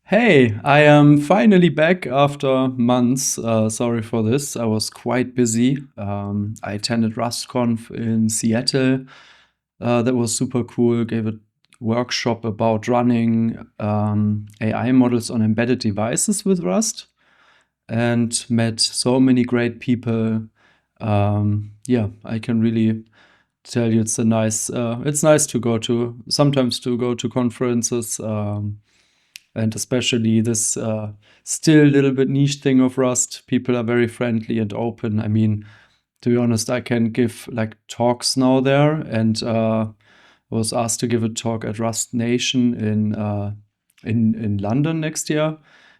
Hey, I am finally back after months. Sorry for this. I was quite busy. I attended RustConf in Seattle. That was super cool. Gave a workshop about running AI models on embedded devices with Rust and met so many great people. Yeah, I can really tell you it's nice to go to sometimes to go to conferences. And especially this still a little bit niche thing of Rust. People are very friendly and open. I mean, to be honest, I can give like talks now there, and I was asked to give a talk at Rust Nation in London next year.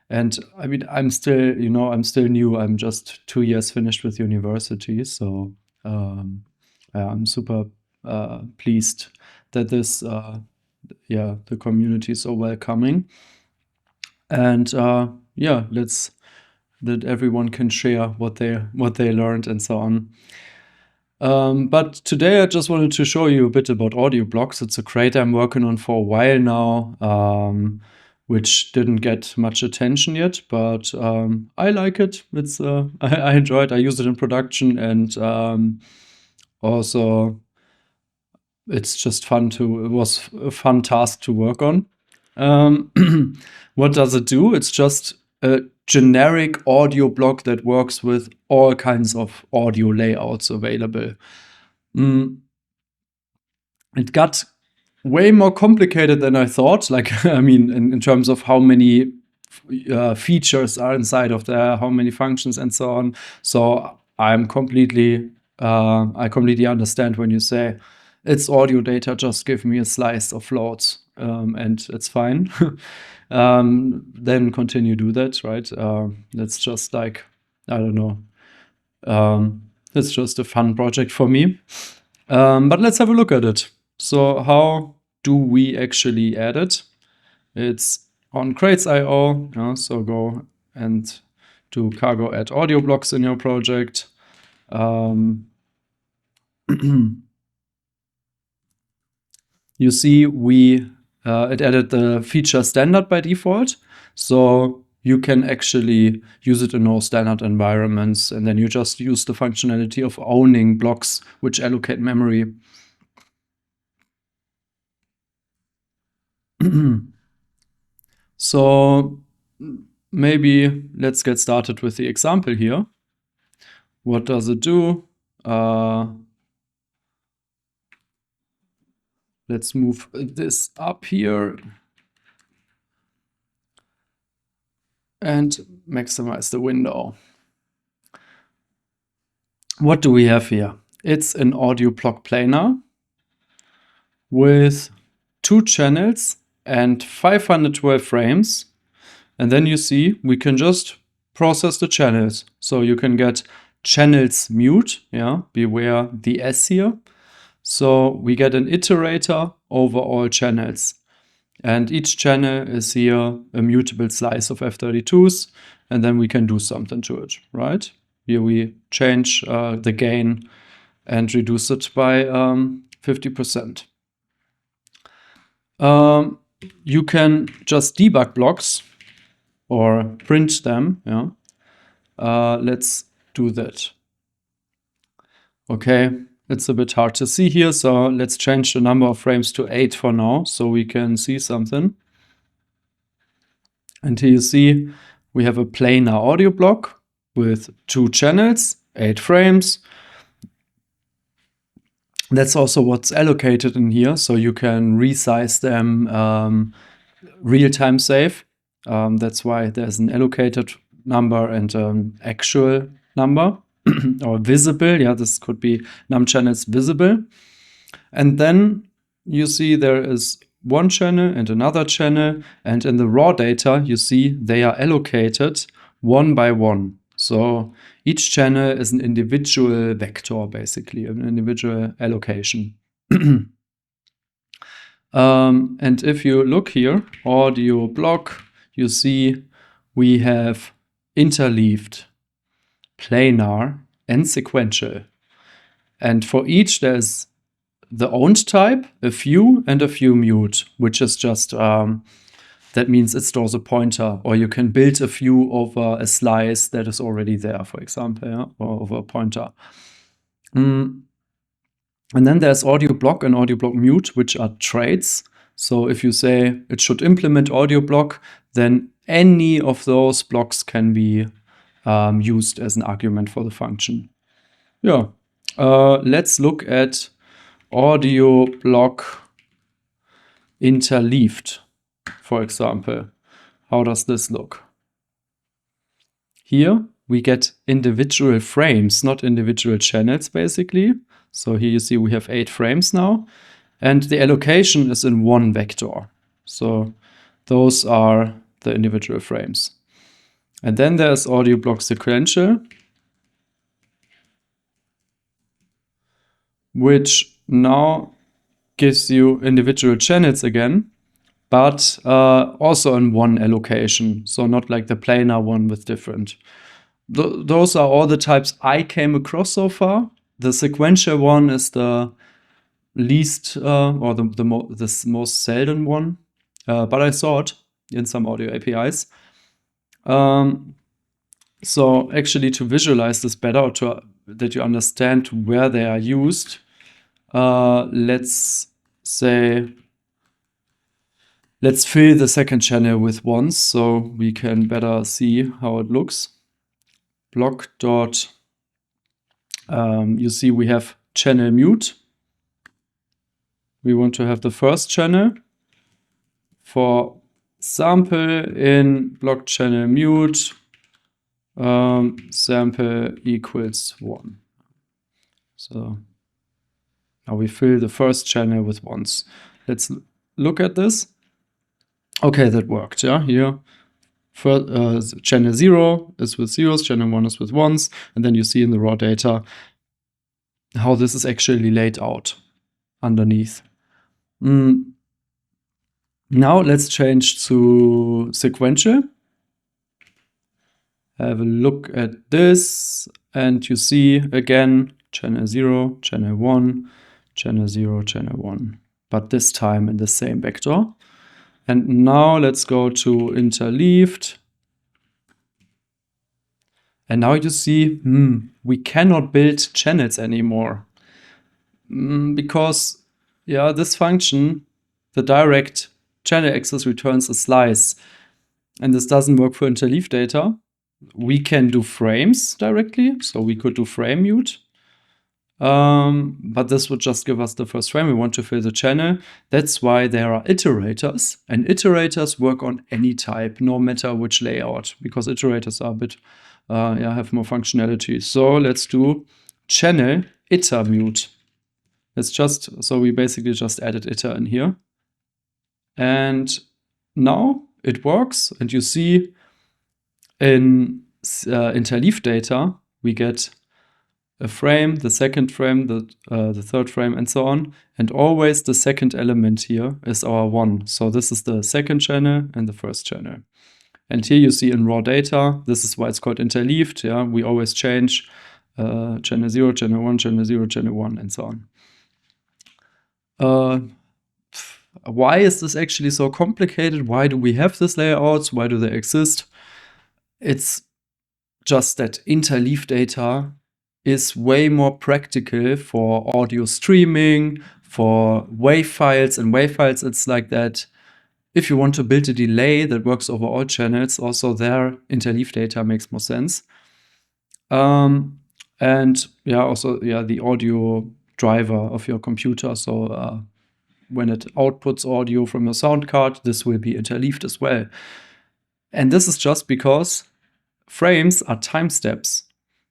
And I mean, I'm still new. I'm just 2 years finished with university, so yeah, I'm super pleased that the community is so welcoming. And yeah, that everyone can share what they learned and so on. But today I just wanted to show you a bit about Audioblocks. It's a crate I'm working on for a while now, which didn't get much attention yet, but I like it. It's I enjoy it. I use it in production, and also it's just fun to. It was a fun task to work on. What does it do? It's just a generic audio block that works with all kinds of audio layouts available. Mm, it got way more complicated than I thought. Like, I mean, in terms of how many features are inside of there, how many functions, and so on. So I completely understand when you say it's audio data. Just give me a slice of loads, and it's fine. Then continue do that, right? That's just like I don't know. It's just a fun project for me. But let's have a look at it. So how do we actually add it? It's on crates.io. So go and do cargo add audio blocks in your project. You see, it added the feature standard by default. So you can actually use it in all standard environments, and then you just use the functionality of owning blocks which allocate memory. So maybe let's get started with the example here. What does it do? Let's move this up here and maximize the window. What do we have here? It's an Audioblock planar with 2 channels and 512 frames. And then you see we can just process the channels. So you can get channels mute, yeah, beware the S here. So we get an iterator over all channels. And each channel is here a mutable slice of F32s, and then we can do something to it, right? Here we change the gain and reduce it by 50%. You can just debug blocks or print them, yeah. Let's do that. Okay, it's a bit hard to see here, so let's change the number of frames to 8 for now, so we can see something. And here you see we have a planar audio block with 2 channels, 8 frames. That's also what's allocated in here, so you can resize them real-time safe. That's why there's an allocated number and an actual number. Or visible, yeah, this could be num channels visible. And then you see there is one channel and another channel, and in the raw data you see they are allocated one by one. So each channel is an individual vector, basically, an individual allocation. And if you look here, audio block, you see we have interleaved, planar, and sequential. And for each, there's the owned type, a few, and a few mute, which is just that that means it stores a pointer, or you can build a view over a slice that is already there, for example, yeah? Or over a pointer. And then there's audio block and audio block mute, which are traits. So if you say it should implement audio block, then any of those blocks can be used as an argument for the function. Yeah, let's look at audio block interleaved, for example. How does this look? Here we get individual frames, not individual channels, basically. So here you see we have 8 frames now, and the allocation is in one vector. So those are the individual frames. And then there's audio block sequential, which now gives you individual channels again, but also in one allocation. So not like the planar one with different. Those are all the types I came across so far. The sequential one is the least or the most seldom one, but I saw it in some audio APIs. So actually, to visualize this better, or that you understand where they are used, let's say, let's fill the second channel with ones so we can better see how it looks. Block dot, you see we have channel mute. We want to have the first channel. For sample in block channel mute, sample equals 1. So now we fill the first channel with ones. Let's look at this. Okay, that worked, yeah, here. First, channel 0 is with zeros, channel 1 is with ones, and then you see in the raw data how this is actually laid out underneath. Now let's change to sequential. Have a look at this, and you see again channel 0, channel 1, channel 0, channel 1, but this time in the same vector. And now let's go to interleaved. And now you see, we cannot build channels anymore. Because, yeah, this function, the direct channel access returns a slice. And this doesn't work for interleaved data. We can do frames directly, so we could do frame mute. But this would just give us the first frame. We want to fill the channel. That's why there are iterators. And iterators work on any type, no matter which layout, because iterators are a bit, have more functionality. So let's do channel iter mute. So we basically just added iter in here. And now it works. And you see in interleaved data, we get a frame, the second frame, the third frame, and so on. And always the second element here is our 1. So this is the second channel and the first channel. And here you see in raw data, this is why it's called interleaved. Yeah, we always change channel 0, channel 1, channel 0, channel 1, and so on. Why is this actually so complicated? Why do we have these layouts? Why do they exist? It's just that interleaved data is way more practical for audio streaming, for WAV files. And WAV files, it's like that if you want to build a delay that works over all channels, also there interleaved data makes more sense. And yeah, also the audio driver of your computer. So when it outputs audio from your sound card, this will be interleaved as well. And this is just because frames are time steps.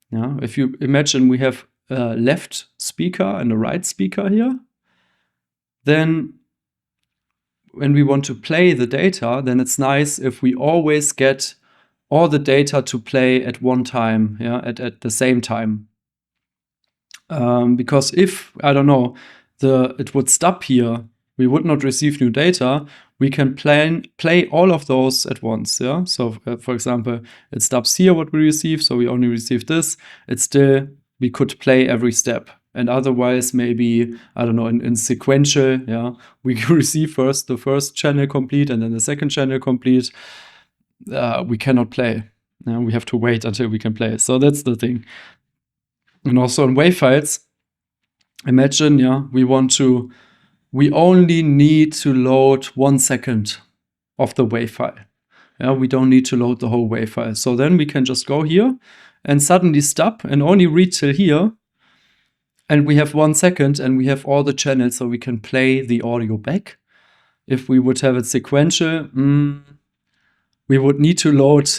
Yeah, if you imagine we have a left speaker and a right speaker here, then when we want to play the data, then it's nice if we always get all the data to play at one time, yeah, at the same time. Because if, I don't know, it would stop here, we would not receive new data, we can play all of those at once, yeah? So, for example, it stops here what we receive, so we only receive this. It's still, we could play every step. And otherwise, maybe, I don't know, in sequential, yeah, we receive first the first channel complete and then the second channel complete. We cannot play. We have to wait until we can play. So that's the thing. And also in WAV files, imagine, yeah, we only need to load 1 second of the WAV file. Yeah, we don't need to load the whole WAV file. So then we can just go here and suddenly stop and only read till here. And we have 1 second and we have all the channels, so we can play the audio back. If we would have it sequential, we would need to load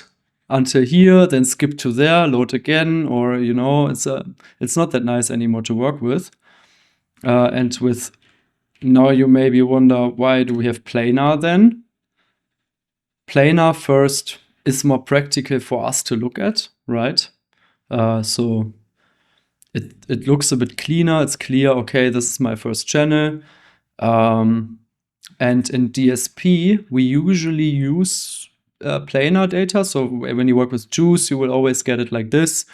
until here, then skip to there, load again, or it's not that nice anymore to work with. And with now you maybe wonder, why do we have planar then? Planar first is more practical for us to look at, right? So it looks a bit cleaner. It's clear, okay, this is my first channel. And in DSP, we usually use planar data. So when you work with Juice, you will always get it like this,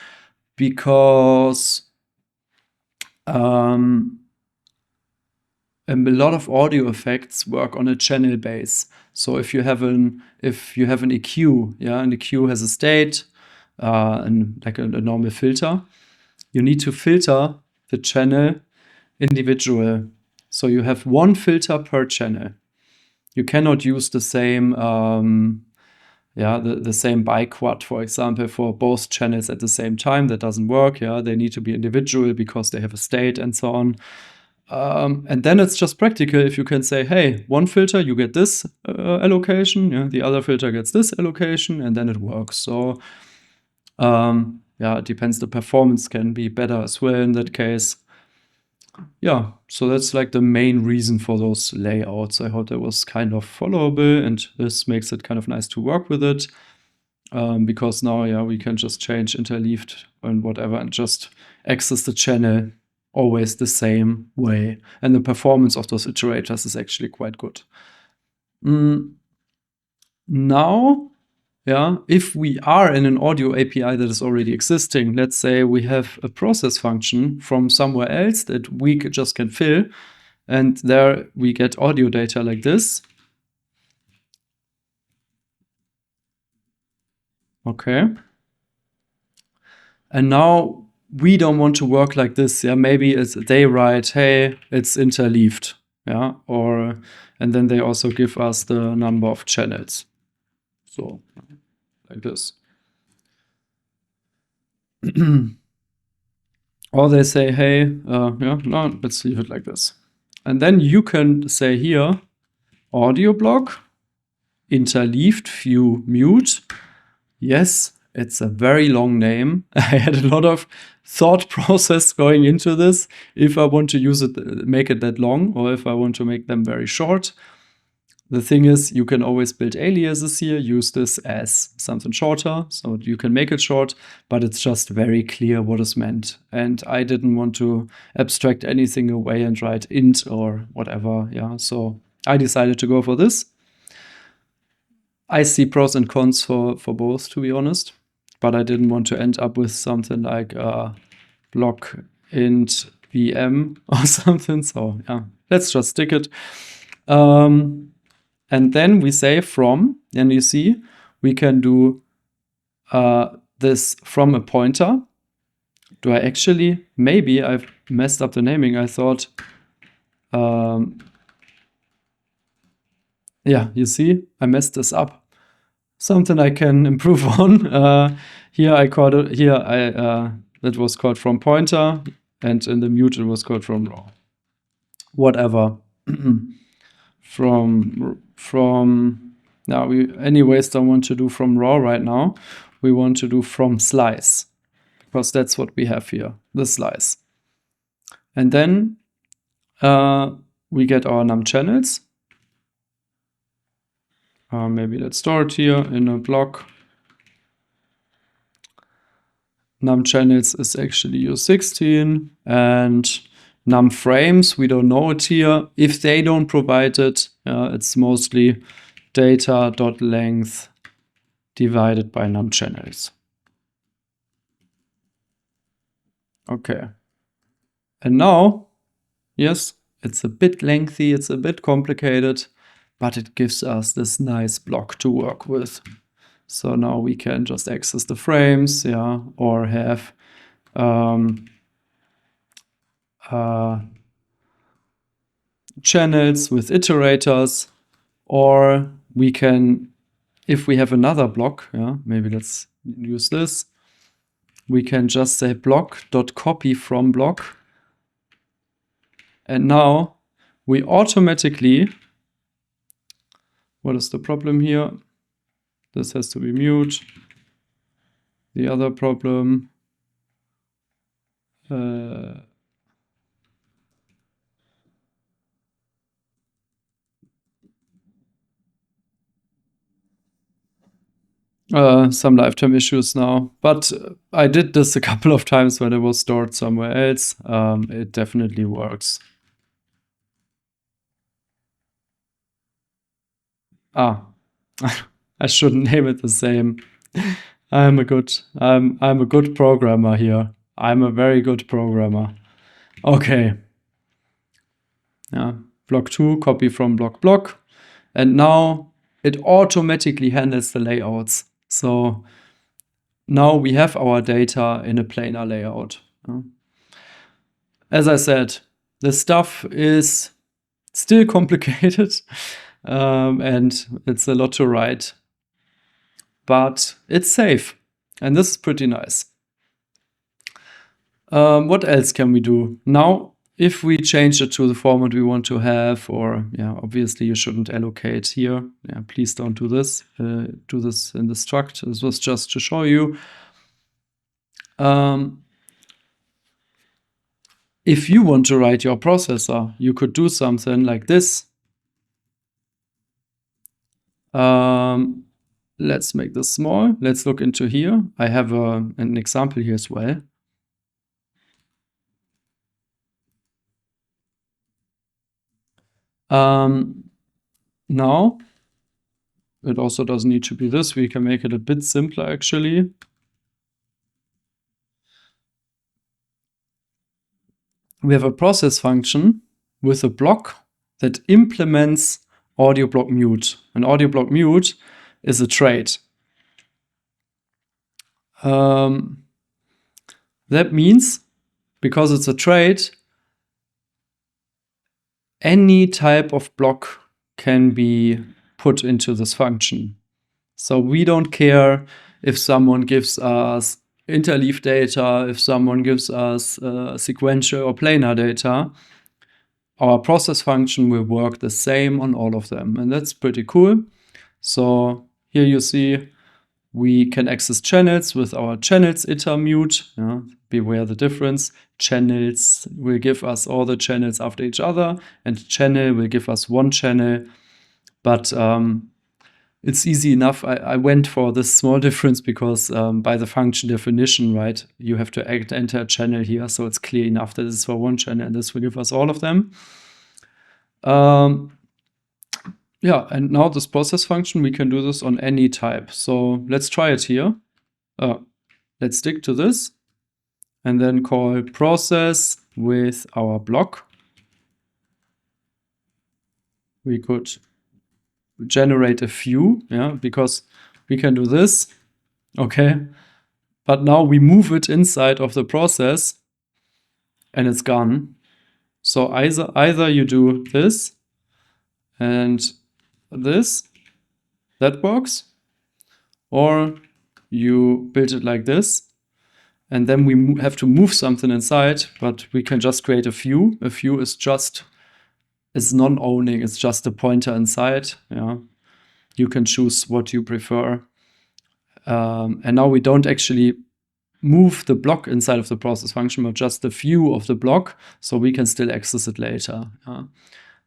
because a lot of audio effects work on a channel base. So if you have an EQ, yeah, and the EQ has a state, and like a normal filter, you need to filter the channel individual. So you have one filter per channel. You cannot use the same, the same biquad, for example, for both channels at the same time. That doesn't work. Yeah, they need to be individual because they have a state and so on. And then it's just practical if you can say, hey, one filter, you get this allocation, yeah, the other filter gets this allocation, and then it works. So it depends. The performance can be better as well in that case. Yeah, so that's like the main reason for those layouts. I hope that was kind of followable, and this makes it kind of nice to work with it. Because now, yeah, we can just change interleaved and whatever and just access the channel always the same way. And the performance of those iterators is actually quite good. Now, yeah, if we are in an audio API that is already existing, let's say we have a process function from somewhere else that we just can fill, and there we get audio data like this. Okay. And now we don't want to work like this. Yeah, maybe they write, hey, it's interleaved. Yeah, and then they also give us the number of channels. So like this. Or they say, hey, no, let's leave it like this. And then you can say here, Audioblock, interleaved view mute. Yes, it's a very long name. I had a lot of thought process going into this. If I want to use it, make it that long, or if I want to make them very short. The thing is, you can always build aliases here, use this as something shorter, so you can make it short, but it's just very clear what is meant. And I didn't want to abstract anything away and write int or whatever, yeah, so I decided to go for this. I see pros and cons for both, to be honest, but I didn't want to end up with something like block int VM or something, so yeah, let's just stick it. And then we say from, and you see, we can do this from a pointer. Do I actually, maybe I've messed up the naming. I thought, yeah, you see, I messed this up. Something I can improve on. Here I called it, that was called from pointer, and in the mute it was called from raw. Whatever. Now we anyways don't want to do from raw right now. We want to do from slice, because that's what we have here, the slice. And then we get our num channels. Maybe let's store it here in a block. Num channels is actually U16, and num frames, we don't know it here. If they don't provide it, it's mostly data.length divided by num channels. Okay. And now, yes, it's a bit lengthy, it's a bit complicated, but it gives us this nice block to work with. So now we can just access the frames, yeah, or have channels with iterators, or we can, if we have another block, yeah, maybe let's use this, we can just say block.copy from block. And now we automatically, what is the problem here? This has to be mute. The other problem, some lifetime issues now, but I did this a couple of times when it was stored somewhere else. It definitely works. I shouldn't name it the same. I'm a good programmer here. I'm a very good programmer. Okay. Yeah, block 2, copy from block. And now it automatically handles the layouts. So now we have our data in a planar layout. As I said, the stuff is still complicated and it's a lot to write, but it's safe. And this is pretty nice. What else can we do? Now, if we change it to the format we want to have, or yeah, obviously you shouldn't allocate here. Yeah, please don't do this. Do this in the struct. This was just to show you. If you want to write your processor, you could do something like this. Let's make this small. Let's look into here. I have an example here as well. Now, it also doesn't need to be this. We can make it a bit simpler, actually. We have a process function with a block that implements Audioblock mute. And Audioblock mute is a trait. That means, because it's a trait, any type of block can be put into this function. So we don't care if someone gives us interleaved data, if someone gives us sequential or planar data. Our process function will work the same on all of them, and that's pretty cool. So here you see we can access channels with our channels iter mute. Yeah, beware the difference. Channels will give us all the channels after each other, and channel will give us one channel. But it's easy enough. I went for this small difference because by the function definition, right, you have to enter a channel here, so it's clear enough that this is for one channel and this will give us all of them. Yeah, and now this process function, we can do this on any type. So let's try it here. Let's stick to this and then call process with our block. We could generate a few, yeah, because we can do this, okay? But now we move it inside of the process and it's gone. So either you do this and this, that works, or you build it like this, and then we have to move something inside, but we can just create a few. A few is non-owning, it's just a pointer inside. Yeah, you can choose what you prefer. And now we don't actually move the block inside of the process function, but just a view of the block, so we can still access it later.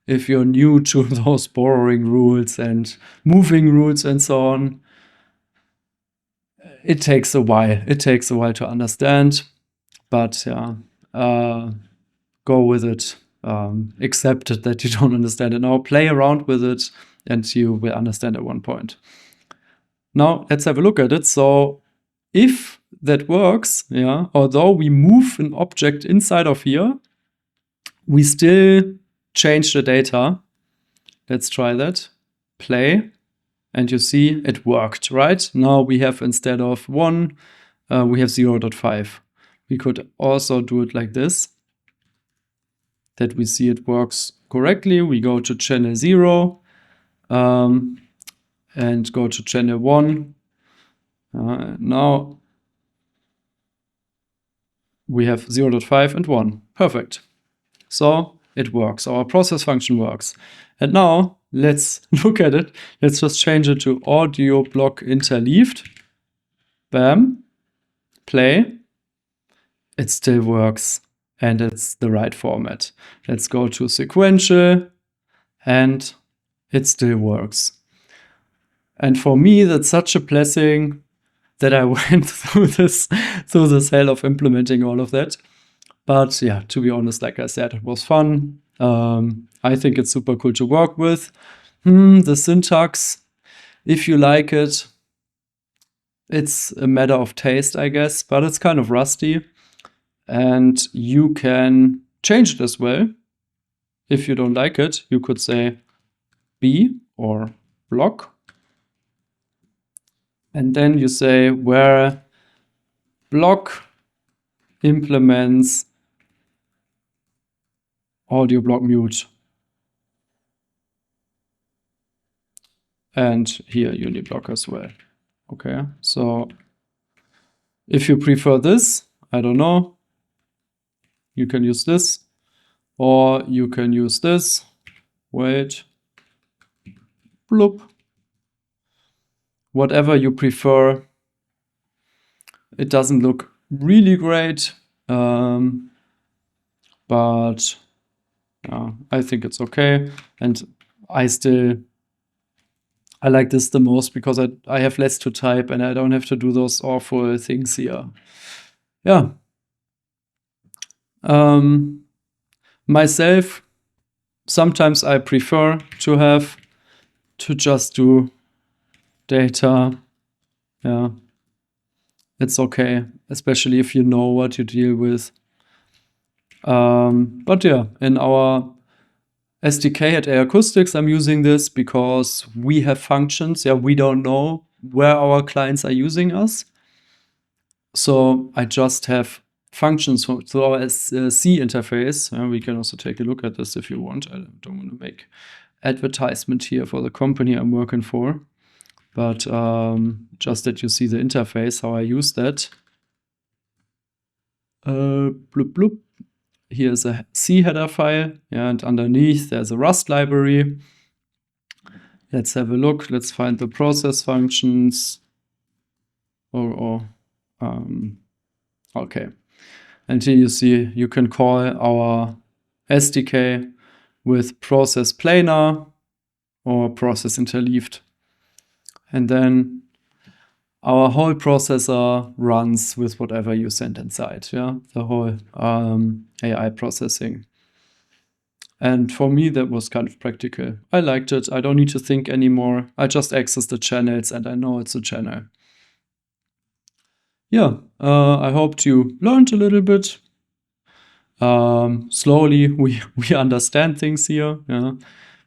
If you're new to those borrowing rules and moving rules and so on, it takes a while. It takes a while to understand, but yeah, go with it. Accept it that you don't understand it now. Play around with it, and you will understand at one point. Now let's have a look at it. So if that works, yeah, although we move an object inside of here, we still change the data. Let's try that. Play. And you see it worked, right? Now we have, instead of 1, we have 0.5. We could also do it like this, that we see it works correctly. We go to channel 0 and go to channel 1. Now we have 0.5 and 1. Perfect. So it works. Our process function works. And now let's look at it. Let's just change it to Audioblock interleaved. Bam. Play. It still works. And it's the right format. Let's go to sequential. And it still works. And for me, that's such a blessing that I went through this hell of implementing all of that. But yeah, to be honest, like I said, it was fun. I think it's super cool to work with. The syntax, if you like it, it's a matter of taste, I guess, but it's kind of rusty. And you can change it as well. If you don't like it, you could say B or block. And then you say where block implements Audioblock mute. And here uniblock as well. Okay, so if you prefer this, I don't know, you can use this, or you can use this. Wait, bloop. Whatever you prefer. It doesn't look really great, but I think it's okay. And I like this the most because I have less to type and I don't have to do those awful things here. Yeah. Myself, sometimes I prefer to just do data. Yeah. It's okay, especially if you know what you deal with. But yeah, in our SDK at Acoustics, I'm using this because we have functions. Yeah, we don't know where our clients are using us. So I just have functions through our C interface. We can also take a look at this if you want. I don't want to make advertisement here for the company I'm working for. But just that you see the interface, how I use that. Bloop, bloop. Here's a C header file, yeah, and underneath there's a Rust library. Let's have a look. Let's find the process functions. Okay. And here you see you can call our SDK with process planar or process interleaved. And then our whole processor runs with whatever you send inside, yeah, the whole AI processing. And for me, that was kind of practical. I liked it. I don't need to think anymore. I just access the channels and I know it's a channel. Yeah, I hoped you learned a little bit. Slowly, we understand things here. Yeah.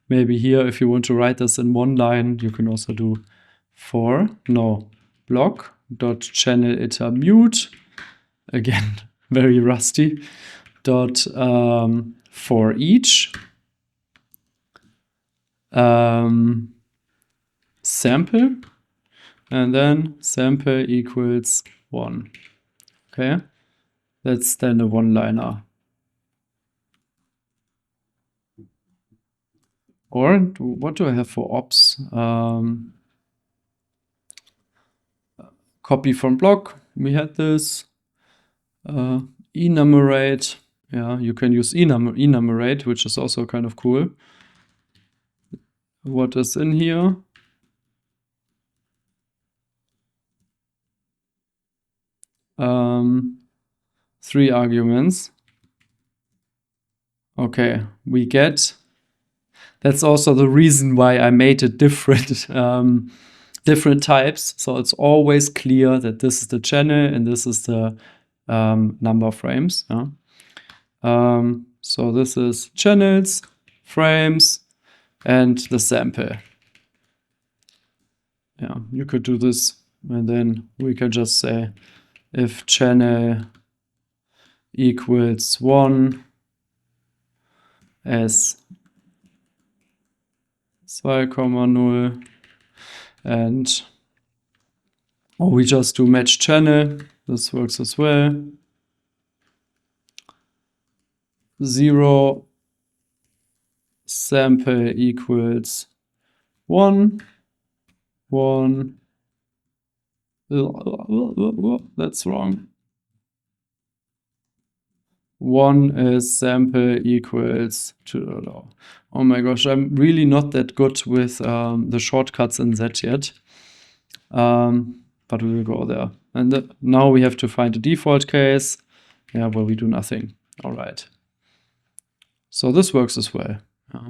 Maybe here, if you want to write this in one line, you can also do block.channel_iter_mute. Again, very rusty. For each sample, and then sample equals 1. Okay, that's then a one-liner. Or what do I have for ops? Copy from block. We had this. Enumerate. Yeah, you can use enumerate, which is also kind of cool. What is in here? Three arguments. Okay, we get. That's also the reason why I made it different, different types. So it's always clear that this is the channel and this is the number of frames. Yeah? So this is channels, frames, and the sample. Yeah, you could do this, and then we can just say if channel equals 1 as 2,0 and or we just do match channel. This works as well. 0 sample equals 1. 1. That's wrong. 1 is sample equals 2. Oh my gosh, I'm really not that good with the shortcuts in that yet. But we will go there. And now we have to find a default case, yeah, where we do nothing. All right. So this works as well. Yeah.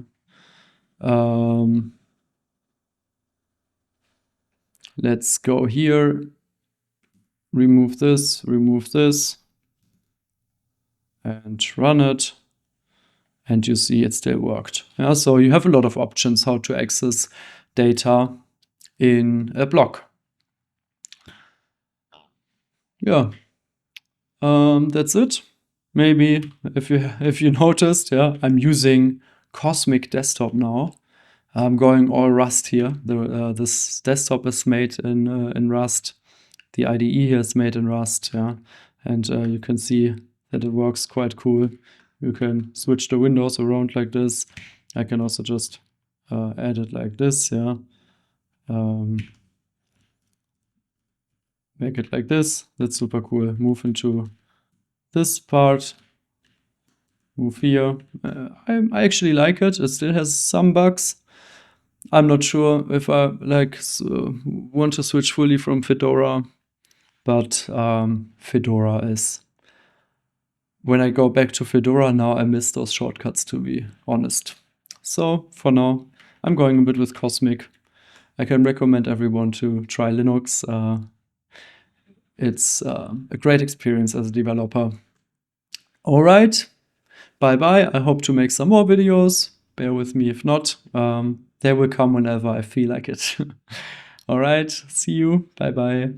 Let's go here, remove this, and run it. And you see it still worked. Yeah, so you have a lot of options how to access data in a block. Yeah, that's it. Maybe if you noticed, yeah, I'm using Cosmic Desktop now. I'm going all Rust here. This desktop is made in Rust. The IDE here is made in Rust, yeah, and you can see that it works quite cool. You can switch the windows around like this. I can also just add it like this, yeah. Make it like this. That's super cool. Move into this part. Move here. I actually like it. It still has some bugs. I'm not sure if I want to switch fully from Fedora, but Fedora is. When I go back to Fedora now, I miss those shortcuts, to be honest. So for now, I'm going a bit with Cosmic. I can recommend everyone to try Linux. It's a great experience as a developer. All right, bye-bye. I hope to make some more videos. Bear with me if not. They will come whenever I feel like it. All right, see you. Bye-bye.